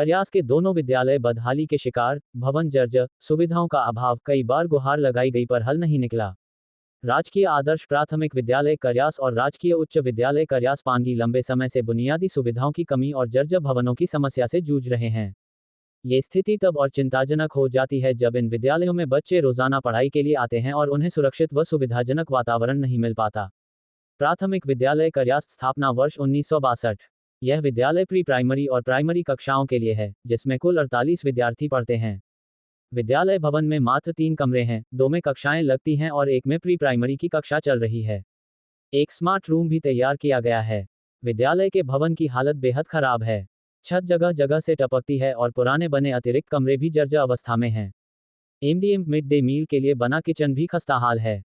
करयास के दोनों विद्यालय बदहाली के शिकार, भवन जर्जर, सुविधाओं का अभाव, कई बार गुहार लगाई गई पर हल नहीं निकला। राजकीय आदर्श प्राथमिक विद्यालय करयास और राजकीय उच्च विद्यालय करयास पांगी लंबे समय से बुनियादी सुविधाओं की कमी और जर्जर भवनों की समस्या से जूझ रहे हैं। ये स्थिति तब और चिंताजनक हो जाती है जब इन विद्यालयों में बच्चे रोजाना पढ़ाई के लिए आते हैं और उन्हें सुरक्षित व सुविधाजनक वातावरण नहीं मिल पाता। प्राथमिक विद्यालय करयास स्थापना वर्ष 1962। यह विद्यालय प्री प्राइमरी और प्राइमरी कक्षाओं के लिए है, जिसमें कुल 48 विद्यार्थी पढ़ते हैं। विद्यालय भवन में मात्र 3 कमरे हैं, 2 में कक्षाएं लगती हैं और एक में प्री प्राइमरी की कक्षा चल रही है। एक स्मार्ट रूम भी तैयार किया गया है। विद्यालय के भवन की हालत बेहद खराब है। छत जगह जगह से टपकती है और पुराने बने अतिरिक्त कमरे भी जर्जर अवस्था में हैं। एमडीएम मिड डे मील के लिए बना किचन भी खस्ताहाल है।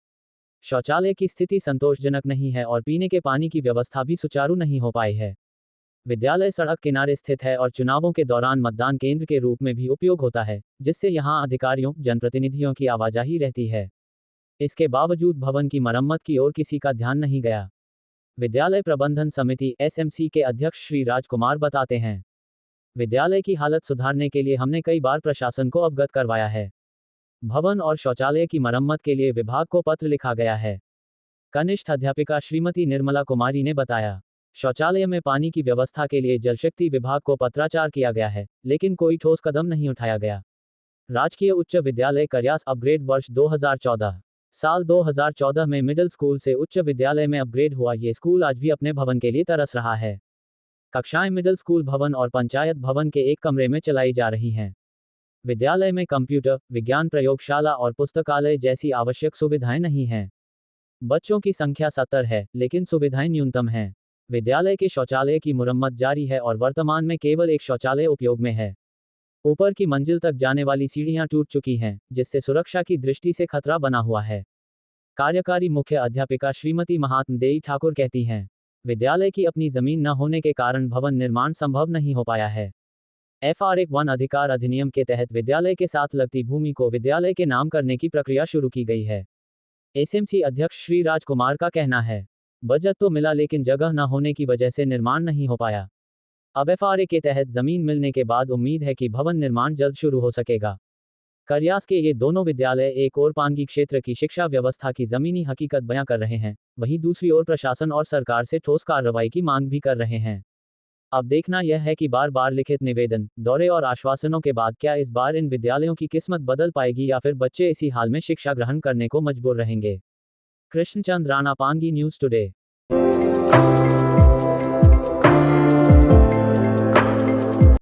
शौचालय की स्थिति संतोषजनक नहीं है और पीने के पानी की व्यवस्था भी सुचारू नहीं हो पाई है। विद्यालय सड़क किनारे स्थित है और चुनावों के दौरान मतदान केंद्र के रूप में भी उपयोग होता है, जिससे यहां अधिकारियों, जनप्रतिनिधियों की आवाजाही रहती है। इसके बावजूद भवन की मरम्मत की ओर किसी का ध्यान नहीं गया। विद्यालय प्रबंधन समिति एसएमसी के अध्यक्ष श्री राजकुमार बताते हैं, विद्यालय की हालत सुधारने के लिए हमने कई बार प्रशासन को अवगत करवाया है। भवन और शौचालय की मरम्मत के लिए विभाग को पत्र लिखा गया है। कनिष्ठ अध्यापिका श्रीमती निर्मला कुमारी ने बताया, शौचालय में पानी की व्यवस्था के लिए जलशक्ति विभाग को पत्राचार किया गया है, लेकिन कोई ठोस कदम नहीं उठाया गया। राजकीय उच्च विद्यालय करयास अपग्रेड वर्ष 2014। साल 2014 में मिडिल स्कूल से उच्च विद्यालय में अपग्रेड हुआ ये स्कूल आज भी अपने भवन के लिए तरस रहा है। कक्षाएं मिडिल स्कूल भवन और पंचायत भवन के एक कमरे में चलाई जा रही हैं। विद्यालय में कंप्यूटर, विज्ञान प्रयोगशाला और पुस्तकालय जैसी आवश्यक सुविधाएं नहीं हैं। बच्चों की संख्या 70 है, लेकिन सुविधाएं न्यूनतम हैं। विद्यालय के शौचालय की मुरम्मत जारी है और वर्तमान में केवल एक शौचालय उपयोग में है। ऊपर की मंजिल तक जाने वाली सीढ़ियां टूट चुकी हैं, जिससे सुरक्षा की दृष्टि से खतरा बना हुआ है। कार्यकारी मुख्य अध्यापिका श्रीमती महात्म देई ठाकुर कहती हैं, विद्यालय की अपनी जमीन न होने के कारण भवन निर्माण संभव नहीं हो पाया है। FR 1 वन अधिकार अधिनियम के तहत विद्यालय के साथ लगती भूमि को विद्यालय के नाम करने की प्रक्रिया शुरू की गई है। एसएमसी अध्यक्ष श्री राजकुमार का कहना है, बजट तो मिला लेकिन जगह न होने की वजह से निर्माण नहीं हो पाया। अब FRA के तहत जमीन मिलने के बाद उम्मीद है कि भवन निर्माण जल्द शुरू हो सकेगा। करयास के ये दोनों विद्यालय एक ओर पांगी क्षेत्र की शिक्षा व्यवस्था की जमीनी हकीकत बयां कर रहे हैं, वहीं दूसरी ओर प्रशासन और सरकार से ठोस कार्रवाई की मांग भी कर रहे हैं। अब देखना यह है कि बार बार लिखित निवेदन, दौरे और आश्वासनों के बाद क्या इस बार इन विद्यालयों की किस्मत बदल पाएगी या फिर बच्चे इसी हाल में शिक्षा ग्रहण करने को मजबूर रहेंगे। Krishnachand Rana, Pangi news today.